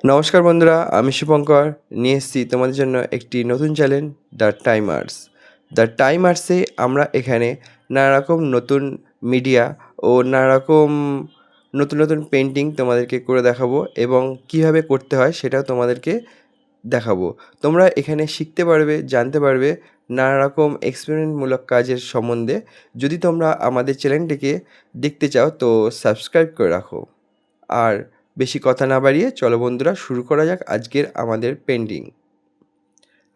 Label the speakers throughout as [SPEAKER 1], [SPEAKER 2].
[SPEAKER 1] নমস্কার বন্ধুরা, আমি শুভঙ্কর নিয়ে এসেছি তোমাদের জন্য একটি নতুন challenge the time arts. The time আর্টসে আমরা এখানে নানা রকম নতুন মিডিয়া ও নানা রকম নতুন নতুন পেন্টিং তোমাদেরকে করে দেখাবো এবং কীভাবে করতে হয় সেটাও তোমাদেরকে দেখাবো। তোমরা এখানে শিখতে পারবে, জানতে পারবে নানা রকম এক্সপেরিমেন্টমূলক কাজের সম্বন্ধে। যদি তোমরা আমাদের চ্যানেলটিকে দেখতে চাও তো সাবস্ক্রাইব করে রাখো। আর বেশি কথা না বাড়িয়ে চলো বন্ধুরা শুরু করা যাক আজকের আমাদের পেন্টিং।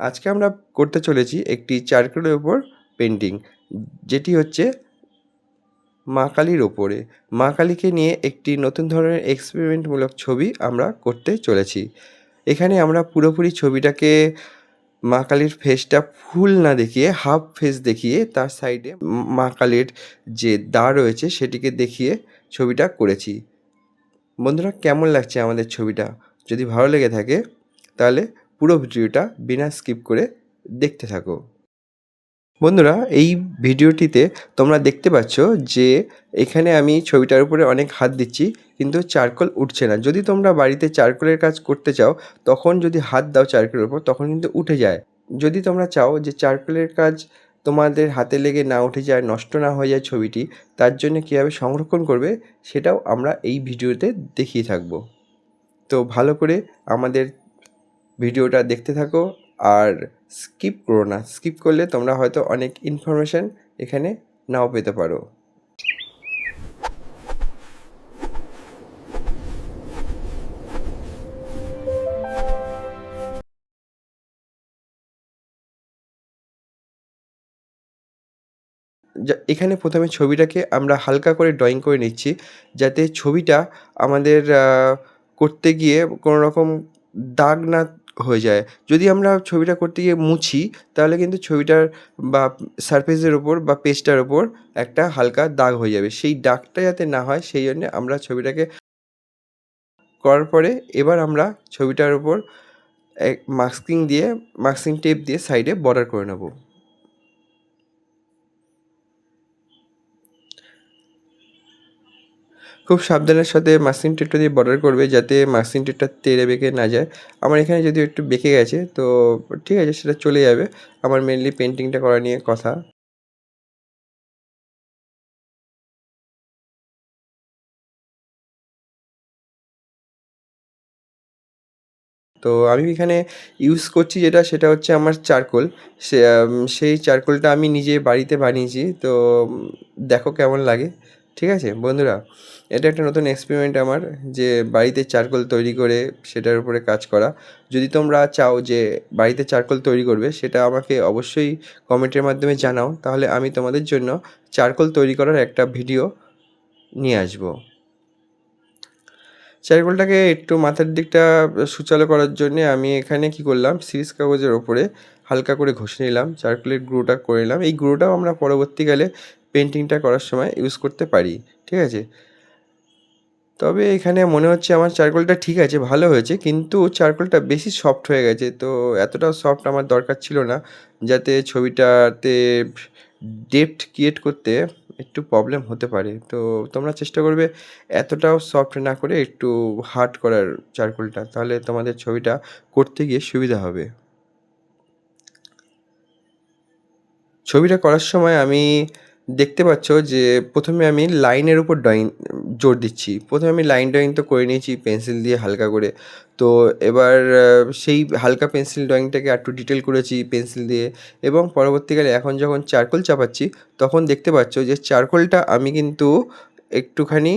[SPEAKER 1] আজকে আমরা করতে চলেছি একটি চারকোলের ওপর পেন্টিং, যেটি হচ্ছে মা কালীর ওপরে। মা কালীকে নিয়ে একটি নতুন ধরনের এক্সপেরিমেন্টমূলক ছবি আমরা করতে চলেছি। এখানে আমরা পুরোপুরি ছবিটাকে মা কালীর ফেসটা ফুল না দেখিয়ে হাফ ফেস দেখিয়ে তার সাইডে মা কালীর যে দা রয়েছে সেটিকে দেখিয়ে ছবিটা করেছি। বন্ধুরা, কেমন লাগছে আমাদের ছবিটা? যদি ভালো লেগে থাকে তাহলে পুরো ভিডিওটা বিনা স্কিপ করে দেখতে থাকো। বন্ধুরা, এই ভিডিওটিতে তোমরা দেখতে পাচ্ছ যে এখানে আমি ছবিটার উপরে অনেক হাত দিচ্ছি কিন্তু চারকোল উঠছে না। যদি তোমরা বাড়িতে চারকোলের কাজ করতে চাও তখন যদি হাত দাও চারকোলের উপর তখন কিন্তু উঠে যায়। যদি তোমরা চাও যে চারকোলের কাজ তোমাদের হাতে লেগে না উঠে যায়, নষ্ট না হয়ে যায় ছবিটি, তার জন্য কীভাবে সংরক্ষণ করবে সেটাও আমরা এই ভিডিওতে দেখিয়ে থাকবো। তো ভালো করে আমাদের ভিডিওটা দেখতে থাকো আর স্কিপ করো না। স্কিপ করলে তোমরা হয়তো অনেক ইনফরমেশান এখানে নাও পেতে পারো। এখানে প্রথমে ছবিটাকে আমরা হালকা করে ড্রয়িং করে নিচ্ছি, যাতে ছবিটা আমাদের করতে গিয়ে কোনো রকম দাগ না হয়ে যায়। যদি আমরা ছবিটা করতে গিয়ে মুছি তাহলে কিন্তু ছবিটার বা সারফেসের ওপর বা পেজটার ওপর একটা হালকা দাগ হয়ে যাবে। সেই দাগটা যাতে না হয় সেই জন্যে আমরা ছবিটাকে করার পরে এবার আমরা ছবিটার ওপর মাস্কিং টেপ দিয়ে সাইডে বর্ডার করে নেব। খুব সাবধানের সাথে মাস্কিং টেপটা দিয়ে বর্ডার করবে যাতে মাস্কিং টেপটা তেড়ে বেঁকে না যায়। আমার এখানে যদিও একটু বেঁকে গেছে তো ঠিক আছে, সেটা চলে যাবে। আমার মেনলি পেন্টিংটা করা নিয়ে কথা। তো আমি এখানে ইউজ করছি সেটা হচ্ছে আমার চারকোল। সেই চারকোলটা আমি নিজে বাড়িতে বানিয়েছি। তো দেখো কেমন লাগে। ঠিক আছে বন্ধুরা, এটা একটা নতুন এক্সপেরিমেন্ট আমার, যে বাড়িতে চারকোল তৈরি করে সেটার উপরে কাজ করা। যদি তোমরা চাও যে বাড়িতে চারকোল তৈরি করবে সেটা আমাকে অবশ্যই কমেন্টের মাধ্যমে জানাও, তাহলে আমি তোমাদের জন্য চারকোল তৈরি করার একটা ভিডিও নিয়ে আসবো। চারকোলটাকে একটু মাথার দিকটা সুচালো করার জন্যে আমি এখানে কী করলাম, সিরিজ কাগজের ওপরে হালকা করে ঘষে নিলাম, চারকোলের গুঁড়োটা করে নিলাম। এই গুঁড়োটাও আমরা পরবর্তীকালে পেন্টিংটা করার সময় ইউজ করতে পারি। ঠিক আছে, তবে এখানে মনে হচ্ছে আমার চারকোলটা ঠিক আছে, ভালো হয়েছে, কিন্তু চারকোলটা বেশি সফট হয়ে গেছে। তো এতটাও সফট আমার দরকার ছিল না, যাতে ছবিটাতে ডেপথ ক্রিয়েট করতে একটু প্রবলেম হতে পারে। তো তোমরা চেষ্টা করবে এতটাও সফট না করে একটু হার্ড করার চারকোলটা, তাহলে তোমাদের ছবিটা করতে গিয়ে সুবিধা হবে। ছবিটা করার সময় আমি দেখতে পাচ্ছ যে প্রথমে আমি লাইনের উপর জোর দিচ্ছি। প্রথমে আমি লাইন ড্রয়িং তো করে নিয়েছি পেন্সিল দিয়ে হালকা করে। তো এবার সেই হালকা পেন্সিল ড্রয়িংটাকে আরেকটু ডিটেল করেছি পেন্সিল দিয়ে, এবং পরবর্তীকালে এখন যখন চারকোল চাপাচ্ছি তখন দেখতে পাচ্ছ যে চারকোলটা আমি কিন্তু একটুখানি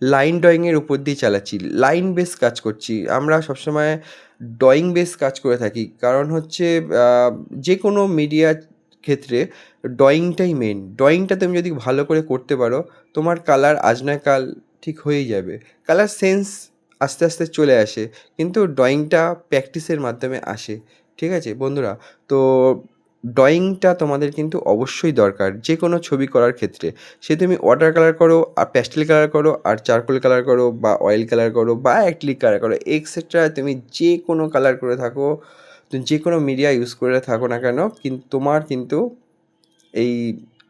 [SPEAKER 1] লাইন ড্রয়িংয়ের উপর দিয়ে চালাচ্ছি, লাইন বেস কাজ করছি। আমরা সবসময় ড্রয়িং বেস কাজ করে থাকি, কারণ হচ্ছে যে কোনো মিডিয়ার ক্ষেত্রে ড্রয়িংটাই মেন। ড্রয়িংটা তুমি যদি ভালো করে করতে পারো তোমার কালার আজ নয় কাল ঠিক হয়েই যাবে। কালার সেন্স আস্তে আস্তে চলে আসে, কিন্তু ড্রয়িংটা প্র্যাকটিসের মাধ্যমে আসে। ঠিক আছে বন্ধুরা, তো ড্রয়িংটা তোমাদের কিন্তু অবশ্যই দরকার যে কোনো ছবি করার ক্ষেত্রে। সে তুমি ওয়াটার কালার করো আর প্যাস্টেল কালার করো আর চারকোল কালার করো বা অয়েল কালার করো বা অ্যাক্রিলিক কালার করো এক্সেট্রা, তুমি যে কোনো কালার করে থাকো, তুমি যে কোনো মিডিয়া ইউজ করে থাকো না কেন, তোমার কিন্তু এই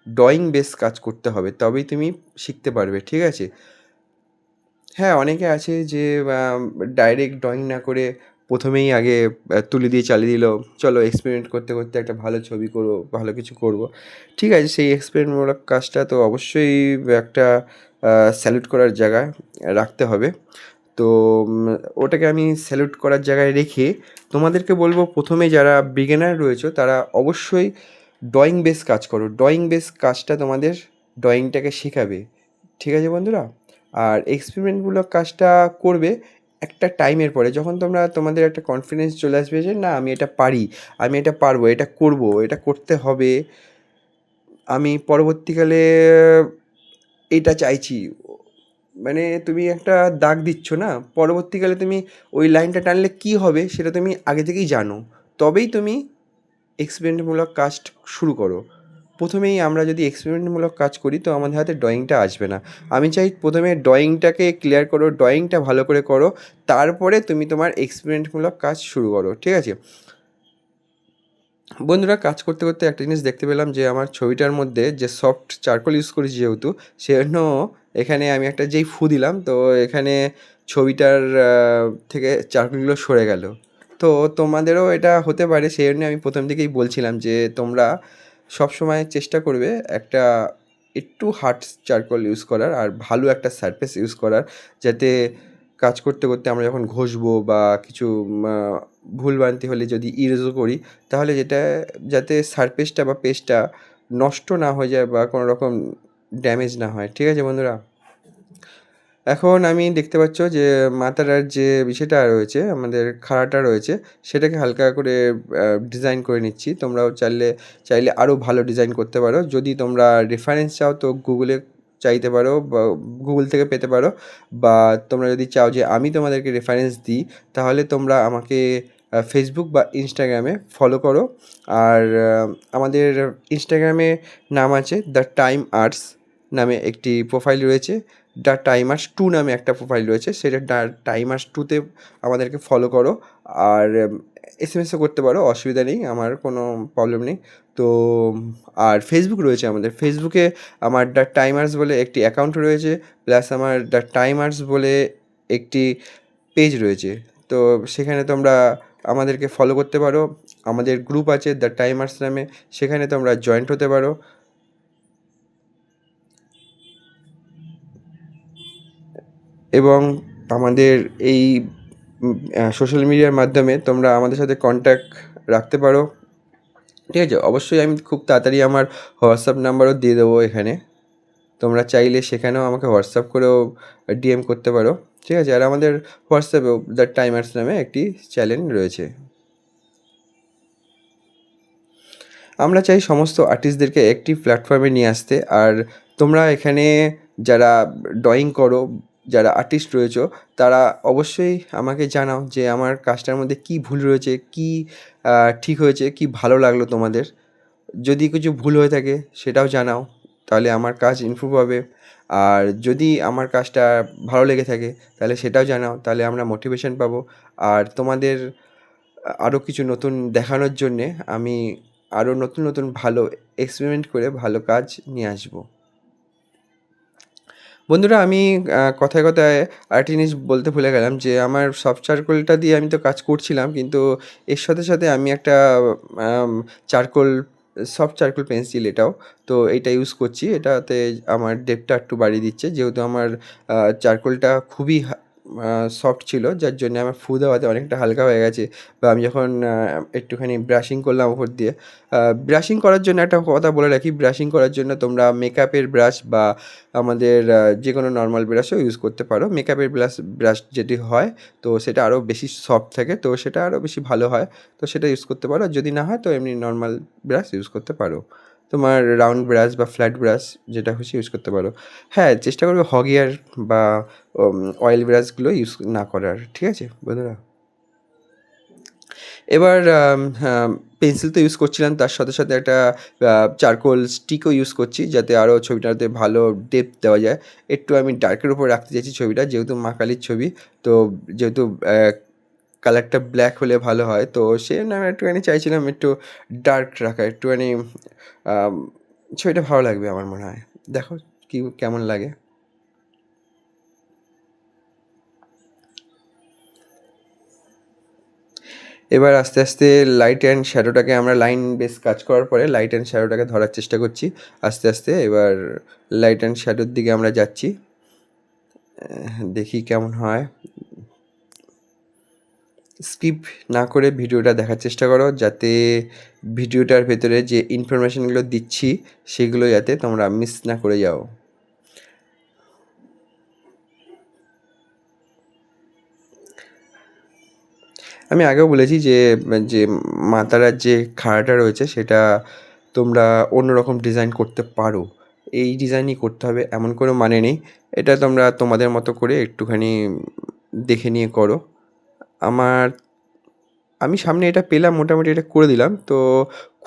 [SPEAKER 1] ড্রয়িং বেস কাজ করতে হবে, তবেই তুমি শিখতে পারবে। ঠিক আছে, হ্যাঁ, অনেকে আছে যে ডাইরেক্ট ড্রয়িং না করে প্রথমেই আগে তুলি দিয়ে চালিয়ে দিল। চলো এক্সপেরিমেন্ট করতে, করতে একটা ভালো ছবি করবো, ভালো কিছু করবো। ঠিক আছে, সেই এক্সপেরিমেন্টমূলক কাজটা তো অবশ্যই একটা আ স্যালুট করার জায়গা রাখতে হবে। তো উম ওটাকে আমি স্যালুট করার জায়গায় রেখে তোমাদেরকে বলব, ১ম এ যারা বিগিনার রয়েছো তারা অবশ্যই ড্রয়িং বেস কাজ করো। ড্রয়িং বেস কাজটা তোমাদের ড্রয়িংটাকে শেখাবে। ঠিক আছে বন্ধুরা? আর এক্সপেরিমেন্টমূলক কাজটা করবে একটা টাইমের পরে। যখন তোমরা তোমাদের একটা কনফিডেন্স চলে আসবে যে, "না, আমি এটা পারি, আমি এটা পারবো, এটা করবো, এটা করতে হবে। আমি পরবর্তীকালে এটা চাইছি।" মানে তুমি একটা দাগ দিচ্ছ না? পরবর্তীকালে তুমি ওই লাইনটা টানলে কী হবে সেটা তুমি আগে থেকেই জানো। তবেই তুমি এক্সপেরিমেন্টমূলক কাজ শুরু করো। ১ম এই আমরা যদি এক্সপেরিমেন্টমূলক কাজ করি তো আমাদের হাতে ড্রয়িংটা আসবে না। আমি চাই ১ম এ ড্রয়িংটাকে ক্লিয়ার করো, ড্রয়িংটা ভালো করে করো। তারপরে তুমি তোমার এক্সপেরিমেন্টমূলক কাজ শুরু করো। ঠিক আছে? বন্ধুরা, কাজ করতে, করতে একটা জিনিস দেখতে পেলাম যে আমার ছবিটার মধ্যে যে সফট চারকোল ইউজ করেছি যেহেতু, সেজন্য এখানে আমি একটা যেই ফু দিলাম তো এখানে ছবিটার থেকে চারকোলগুলো সরে গেল। তো তোমাদেরও এটা হতে পারে, সেই জন্য আমি প্রথম থেকেই বলছিলাম যে তোমরা সবসময় চেষ্টা করবে একটা একটু হার্ড চারকোল ইউজ করার আর ভালো একটা সারফেস ইউজ করার, যাতে কাজ করতে, করতে আমরা যখন ঘষবো বা কিছু মা ভুলভ্রান্তি হলে যদি ইরেজও করি, তাহলে যেটা যাতে সারফেসটা বা পেজটা নষ্ট না হয়ে যায় বা কোনো রকম ড্যামেজ না হয়। ঠিক আছে বন্ধুরা? এখন আমি দেখতে পাচ্ছ যে মাথাটার যে বিষয়টা রয়েছে, আমাদের খাড়াটা রয়েছে, সেটাকে হালকা করে ডিজাইন করে নিচ্ছি। তোমরাও চাইলে আরও ভালো ডিজাইন করতে পারো। যদি তোমরা রেফারেন্স চাও তো গুগলে চাইতে পারো বা গুগল থেকে পেতে পারো, বা তোমরা যদি চাও যে আমি তোমাদেরকে রেফারেন্স দিই, তাহলে তোমরা আমাকে ফেসবুক বা ইনস্টাগ্রামে ফলো করো। আর আমাদের ইনস্টাগ্রামে নাম আছে দ্য টাইম আর্টস নামে একটি প্রোফাইল রয়েছে। দ্য টাইমার্স 2 নামে একটা প্রোফাইল রয়েছে, সেটা দ্য টাইমার্স 2 তে আমাদেরকে ফলো করো। আর এসএমএসও করতে পারো, অসুবিধা নেই, আমার কোনো প্রবলেম নেই। তো আর ফেসবুক রয়েছে আমাদের। ফেসবুকে আমার দ্য টাইমার্স বলে একটি অ্যাকাউন্ট রয়েছে, প্লাস আমার দ্য টাইমার্স বলে একটি পেজ রয়েছে। তো সেখানে তোমরা আমাদেরকে ফলো করতে পারো। আমাদের গ্রুপ আছে দ্য টাইমার্স নামে, সেখানে তোমরা জয়েন্ট হতে পারো। এবং আমাদের এই সোশ্যাল মিডিয়ার মাধ্যমে তোমরা আমাদের সাথে কন্ট্যাক্ট রাখতে পারো। ঠিক আছে? অবশ্যই আমি খুব তাড়াতাড়ি আমার হোয়াটসঅ্যাপ নাম্বারও দিয়ে দেবো এখানে। তোমরা চাইলে সেখানেও আমাকে হোয়াটসঅ্যাপ করেও ডিএম করতে পারো। ঠিক আছে? আর আমাদের হোয়াটসঅ্যাপেও দ্য টাইমার্স নামে একটি চ্যানেল রয়েছে। আমরা চাই সমস্ত আর্টিস্টদেরকে একটি প্ল্যাটফর্মে নিয়ে আসতে। আর তোমরা এখানে যারা ড্রয়িং করো, যারা আর্টিস্ট রয়েছো, তারা অবশ্যই আমাকে জানাও যে আমার কাজটার মধ্যে কী ভুল রয়েছে, কী ঠিক হয়েছে, কী ভালো লাগলো তোমাদের। যদি কিছু ভুল হয়ে থাকে সেটাও জানাও, তাহলে আমার কাজ ইমপ্রুভ হবে। আর যদি আমার কাজটা ভালো লেগে থাকে তাহলে সেটাও জানাও, তাহলে আমরা মোটিভেশন পাবো। আর তোমাদের আরও কিছু নতুন দেখানোর জন্যে আমি আরও নতুন, নতুন ভালো এক্সপেরিমেন্ট করে ভালো কাজ নিয়ে আসবো। বন্ধুরা, আমি কথায়, কথায় আরেকটা জিনিস বলতে ভুলে গেলাম যে আমার সফট চারকোলটা দিয়ে আমি তো কাজ করছিলাম, কিন্তু এর সাথে, সাথে আমি একটা আম চারকোল সফট চারকোল পেন্সিল এটাও। তো এইটা ইউজ করছি। এটাতে আমার ডেপথটা একটু বাড়িয়ে দিচ্ছে। যেহেতু আমার চারকোলটা খুবই আ সফট ছিল, যার জন্যে আমার ফু দেওয়াতে অনেকটা হালকা হয়ে গেছে। বা আমি যখন একটুখানি ব্রাশিং করলাম উপর দিয়ে, আ ব্রাশিং করার জন্য একটা কথা বলে রাখি, ব্রাশিং করার জন্য তোমরা মেকআপের ব্রাশ বা আমাদের যে কোনো নর্মাল ব্রাশও ইউজ করতে পারো। মেকআপের ব্রাশ যেটি হয়, তো সেটা আরও বেশি সফট থাকে, তো সেটা আরও বেশি ভালো হয়। তো সেটা ইউজ করতে পারো। আর যদি না হয় তো এমনি নর্মাল ব্রাশ ইউজ করতে পারো। তোমার রাউন্ড ব্রাশ বা ফ্ল্যাট ব্রাশ যেটা খুশি ইউজ করতে পারো। হ্যাঁ, চেষ্টা করবে হগিয়ার বা অয়েল ব্রাশগুলো ইউজ না করার। ঠিক আছে বন্ধুরা? এবার পেন্সিল তো ইউজ করছিলাম, তার সাথে, সাথে একটা চারকোল স্টিকও ইউজ করছি, যাতে আরও ছবিটাতে ভালো ডেপথ দেওয়া যায়। একটু আমি ডার্কের উপর রাখতে চাইছি ছবিটা, যেহেতু মা কালীর ছবি। তো যেহেতু কালারটা ব্ল্যাক হলে ভালো হয়, তো সেজন্য আমি একটুখানি চাইছিলাম একটু ডার্ক রাখা, একটুখানি আম ছবিটা ভালো লাগবে আমার মনে হয়। দেখো কেমন লাগে? এবার আস্তে আস্তে লাইট অ্যান্ড শ্যাডোটাকে আমরা লাইন বেস কাজ করার পরে লাইট অ্যান্ড শ্যাডোটাকে ধরার চেষ্টা করছি আস্তে আস্তে। এবার লাইট অ্যান্ড শ্যাডোর দিকে আমরা যাচ্ছি, দেখি কেমন হয়। স্কিপ না করে ভিডিওটা দেখার চেষ্টা করো, যাতে ভিডিওটার ভেতরে যে ইনফরমেশনগুলো দিচ্ছি সেগুলো যাতে তোমরা মিস না করে যাও। আমি আগেও বলেছি যে যে মাতারার যে খাড়াটা রয়েছে সেটা তোমরা অন্যরকম ডিজাইন করতে পারো, এই ডিজাইনই করতে হবে এমন কোনো মানে নেই। এটা তোমরা তোমাদের মতো করে একটুখানি দেখে নিয়ে করো। আমি সামনে এটা পেলাম, মোটামুটি এটা করে দিলাম। তো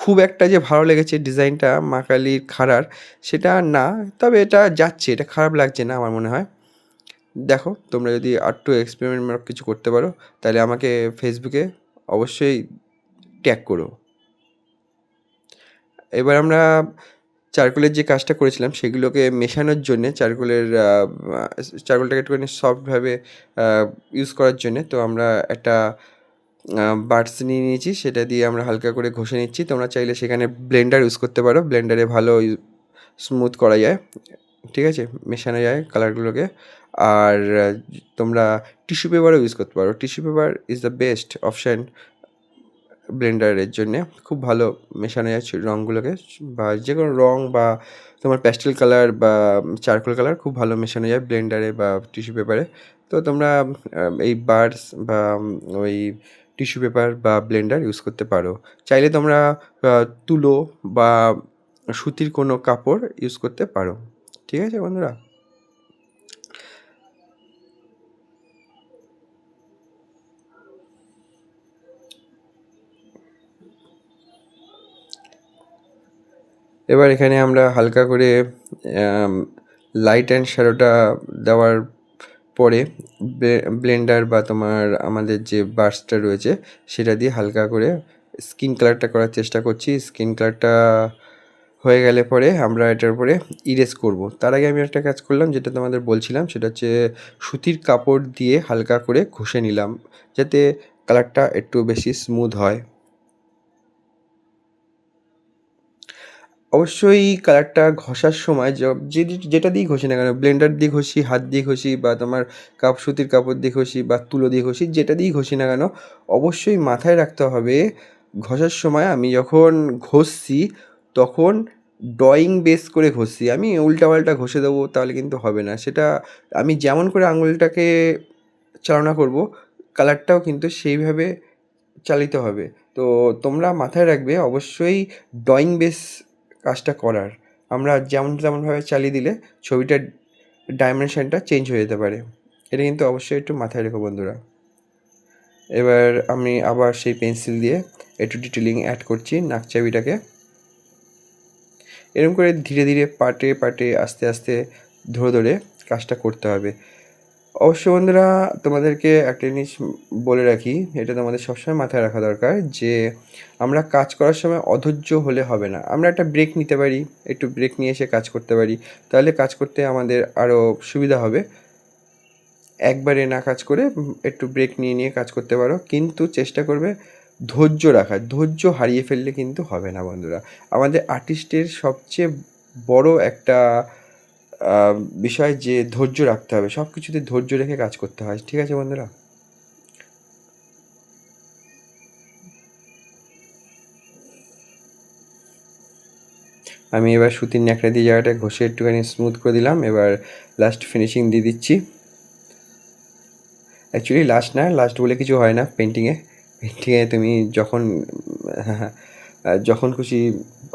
[SPEAKER 1] খুব একটা যে ভালো লেগেছে ডিজাইনটা মা কালীর খাড়ার সেটা না, তবে এটা যাচ্ছে, এটা খারাপ লাগছে না আমার মনে হয়। দেখো তোমরা যদি আরেকটু এক্সপেরিমেন্টমূলক কিছু করতে পারো তাহলে আমাকে ফেসবুকে অবশ্যই ট্যাগ করো। এবার আমরা চারকোলের যে কাজটা করেছিলাম সেগুলোকে মেশানোর জন্যে চারকোলটাকে একটুখানি সফটভাবে ইউজ করার জন্যে তো আমরা একটা বাডস নিয়ে নিয়েছি, সেটা দিয়ে আমরা হালকা করে ঘষে নিচ্ছি। তোমরা চাইলে সেখানে ব্লেন্ডার ইউজ করতে পারো, ব্লেন্ডারে ভালো স্মুথ করা যায়, ঠিক আছে, মেশানো যায় কালারগুলোকে। আর তোমরা টিস্যু পেপারও ইউজ করতে পারো, tissue paper is the best option ব্লেন্ডারের জন্যে। খুব ভালো মেশানো যায় রঙগুলোকে, বা যে কোনো রঙ বা তোমার প্যাস্টেল কালার বা চারকোল কালার খুব ভালো মেশানো যায় ব্লেন্ডারে বা টিস্যু পেপারে। তো তোমরা এই বাডস বা ওই টিস্যু পেপার বা ব্লেন্ডার ইউজ করতে পারো। চাইলে তোমরা তুলো বা সুতির কোনো কাপড় ইউজ করতে পারো, ঠিক আছে বন্ধুরা। এবার এখানে আমরা হালকা করে লাইট অ্যান্ড শ্যাডোটা দেওয়ার পরে ব্লেন্ডার বা তোমার আমাদের যে ব্রাশটা রয়েছে সেটা দিয়ে হালকা করে স্কিন কালারটা করার চেষ্টা করছি। স্কিন কালারটা হয়ে গেলে পরে আমরা এটার উপরে ইরেজ করব। তার আগে আমি একটা কাজ করলাম যেটা তোমাদের বলছিলাম, সেটা হচ্ছে সুতির কাপড় দিয়ে হালকা করে ঘষে নিলাম যাতে কালারটা একটু বেশি স্মুথ হয়। অবশ্যই কালারটা ঘষার সময় যেটা দিয়েই ঘষি না কেন, ব্লেন্ডার দিয়ে ঘষি, হাত দিয়ে ঘষি, বা তোমার সুতির কাপড় দিয়ে ঘষি বা তুলো দিয়ে ঘষি, যেটা দিয়েই ঘষি না কেন অবশ্যই মাথায় রাখতে হবে ঘষার সময় আমি যখন ঘষছি তখন ড্রয়িং বেস করে ঘষছি। আমি উল্টাপাল্টা ঘষে দেবো তাহলে কিন্তু হবে না। সেটা আমি যেমন করে আঙুলটাকে চালনা করব কালারটাও কিন্তু সেইভাবে চালিত হবে। তো তোমরা মাথায় রাখবে অবশ্যই ড্রয়িং বেস কাজটা করার। আমরা যেমন তেমনভাবে চালিয়ে দিলে ছবিটার ডাইমেনশনটা চেঞ্জ হয়ে যেতে পারে। এটা কিন্তু অবশ্যই একটু মাথায় রেখো বন্ধুরা। এবার আমি আবার সেই পেন্সিল দিয়ে একটু ডিটেলিং অ্যাড করছি নাকচাবিটাকে। এরকম করে ধীরে ধীরে পার্টে পার্টে আস্তে আস্তে ধরে ধরে কাজটা করতে হবে। অবশ্য বন্ধুরা তোমাদেরকে একটা জিনিস বলে রাখি, এটা তোমাদের সবসময় মাথায় রাখা দরকার যে আমরা কাজ করার সময় অধৈর্য হলে হবে না। আমরা একটা ব্রেক নিতে পারি, একটু ব্রেক নিয়ে এসে কাজ করতে পারি, তাহলে কাজ করতে আমাদের আরও সুবিধা হবে। একবারে না কাজ করে একটু ব্রেক নিয়ে নিয়ে কাজ করতে পারো, কিন্তু চেষ্টা করবে ধৈর্য রাখার। ধৈর্য হারিয়ে ফেললে কিন্তু হবে না বন্ধুরা। আমাদের আর্টিস্টের সবচেয়ে বড় একটা বিষয় যে ধৈর্য রাখতে হবে, সব কিছুতে ধৈর্য রেখে কাজ করতে হয়, ঠিক আছে বন্ধুরা। আমি এবার সুতির ন্যাকড়া দিয়ে জায়গাটা ঘষে একটুখানি স্মুথ করে দিলাম। এবার লাস্ট ফিনিশিং দিয়ে দিচ্ছি। অ্যাকচুয়ালি লাস্ট না, লাস্ট বলে কিছু হয় না পেন্টিংয়ে তুমি যখন খুশি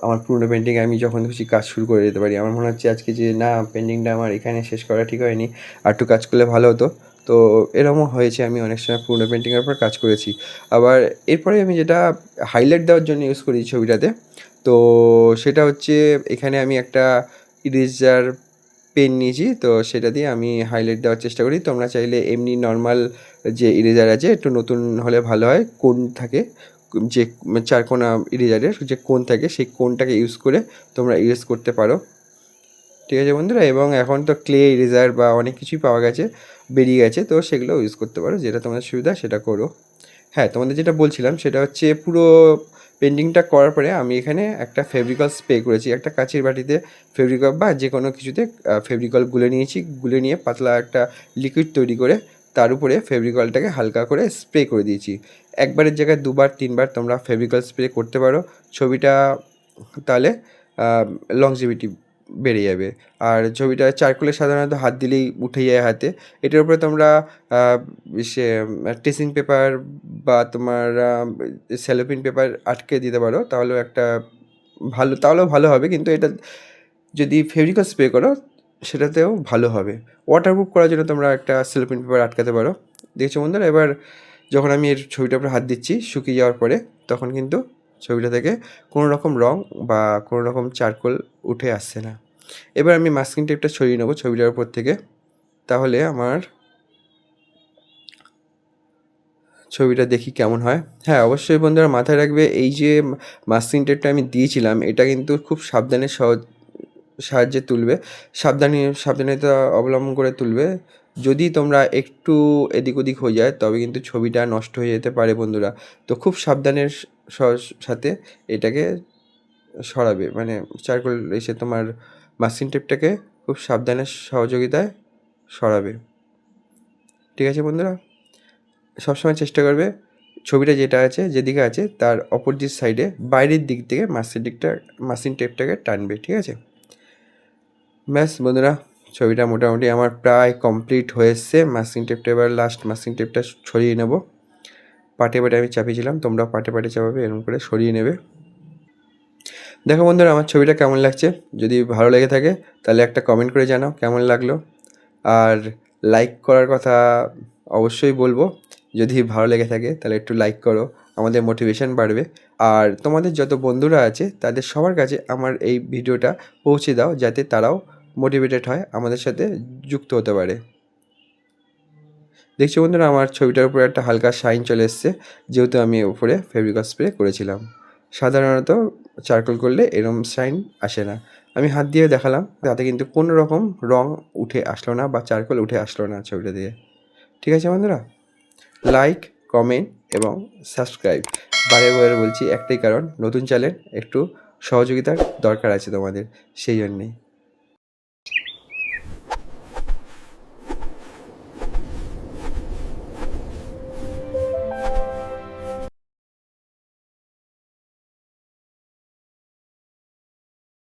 [SPEAKER 1] আমার পুরনো পেন্টিংয়ে আমি যখন খুশি কাজ শুরু করে দিতে পারি। আমার মনে হচ্ছে আজকে যে না, পেন্টিংটা আমার এখানে শেষ করা ঠিক হয়নি, আর একটু কাজ করলে ভালো হতো। তো এরকমও হয়েছে, আমি অনেক সময় পুরনো পেন্টিংয়ের উপর কাজ করেছি। আবার এরপরে আমি যেটা হাইলাইট দেওয়ার জন্য ইউজ করি ছবিটাতে, তো সেটা হচ্ছে এখানে আমি একটা ইরেজার পেন নিয়েছি, তো সেটা দিয়ে আমি হাইলাইট দেওয়ার চেষ্টা করি। তোমরা চাইলে এমনি নর্মাল যে ইরেজার আছে, একটু নতুন হলে ভালো হয়, কোন থাকে, যে চারকোনা ইরেজারের যে কোন থাকে সেই কোনটাকে ইউজ করে তোমরা ইরেজ করতে পারো, ঠিক আছে বন্ধুরা। এবং এখন তো ক্লে ইরেজার বা অনেক কিছুই পাওয়া গেছে, বেরিয়ে গেছে, তো সেগুলো ইউজ করতে পারো, যেটা তোমাদের সুবিধা সেটা করো। হ্যাঁ, তোমাদের যেটা বলছিলাম সেটা হচ্ছে পুরো পেন্টিংটা করার পরে আমি এখানে একটা ফেভিকল স্প্রে করেছি। একটা কাঁচের বাটিতে ফেভিকল বা যে কোনো কিছুতে ফেভিকল গুলে নিয়েছি। গুলে নিয়ে পাতলা একটা লিকুইড তৈরি করে তার উপরে ফেভিকলটাকে হালকা করে স্প্রে করে দিয়েছি। একবারের জায়গায় 2 বার 3 বার তোমরা ফেভিকল স্প্রে করতে পারো। ছবিটা তাহলে লংজিভিটি বেড়ে যাবে। আর ছবিটা চারকোলে সাধারণত হাত দিলেই উঠে যায় হাতে। এটার উপরে তোমরা সে টিস্যু পেপার বা তোমার সেলোপিন পেপার আটকে দিতে পারো, তাহলেও তাহলেও ভালো হবে। কিন্তু এটা যদি ফেভিকল স্প্রে করো সেটাতেও ভালো হবে। ওয়াটারপ্রুফ করার জন্য তোমরা একটা সেলোপিন পেপার আটকাতে পারো। দেখছো বন্ধুরা, এবার যখন আমি এর ছবিটার উপরে হাত দিচ্ছি শুকিয়ে যাওয়ার পরে, তখন কিন্তু ছবিটা থেকে কোনো রকম রং বা কোনো রকম চারকোল উঠে আসছে না। এবার আমি মাস্কিং টেপটা ছড়িয়ে নেবো ছবিটার উপর থেকে, তাহলে আমার ছবিটা দেখি কেমন হয়। হ্যাঁ, অবশ্যই বন্ধুরা মাথায় রাখবে, এই যে মাস্কিং টেপটা আমি দিয়েছিলাম এটা কিন্তু খুব সাহায্যে তুলবে। সাবধানতা অবলম্বন করে তুলবে। যদি তোমরা একটু এদিক ওদিক হয়ে যায় তবে কিন্তু ছবিটা নষ্ট হয়ে যেতে পারে বন্ধুরা। তো খুব সাবধানের সাথে এটাকে সরাবে, মানে চারকোল এসে তোমার মাস্কিং টেপটাকে খুব সাবধানের সহযোগিতায় সরাবে। ঠিক আছে বন্ধুরা? সবসময় চেষ্টা করবে ছবিটা যেদিকে আছে তার অপোজিট সাইডে বাইরের দিক থেকে মাস্কিং টেপটাকে টানবে। ঠিক আছে? ব্যাস বন্ধুরা, ছবিটা মোটামুটি আমার প্রায় কমপ্লিট হয়ে এসছে। মাস্কিং টেপটা এবার লাস্ট মাস্কিং টেপটা ছড়িয়ে নেব। পাটে আমি চাপিয়েছিলাম, তোমরা পাটে চাপাবে, এরকম করে সরিয়ে নেবে। দেখো বন্ধুরা, আমার ছবিটা কেমন লাগছে। যদি ভালো লেগে থাকে তাহলে একটা কমেন্ট করে জানাও কেমন লাগলো। আর লাইক করার কথা অবশ্যই বলবো। যদি ভালো লেগে থাকে তাহলে একটু লাইক করো, আমাদের মোটিভেশন বাড়বে। আর তোমাদের যত বন্ধুরা আছে তাদের সবার কাছে আমার এই ভিডিওটা পৌঁছে দাও, যাতে তারাও মোটিভেটেড হয়, আমাদের সাথে যুক্ত হতে পারে। দেখছো বন্ধুরা, আমার ছবিটার উপরে একটা হালকা শাইন চলে এসছে, যেহেতু আমি উপরে ফেভিকল স্প্রে করেছিলাম। সাধারণত চারকোল করলে এরম শাইন আসে না। আমি হাত দিয়ে দেখালাম, তাতে কিন্তু কোনো রকম রং উঠে আসলো না বা চারকোল উঠে আসলো না ছবিটা দিয়ে। ঠিক আছে বন্ধুরা? লাইক, কমেন্ট এবং সাবস্ক্রাইব বারে বলছি, একটাই কারণ, নতুন চ্যানেল, একটু সহযোগিতার দরকার আছে তোমাদের, সেই জন্যেই।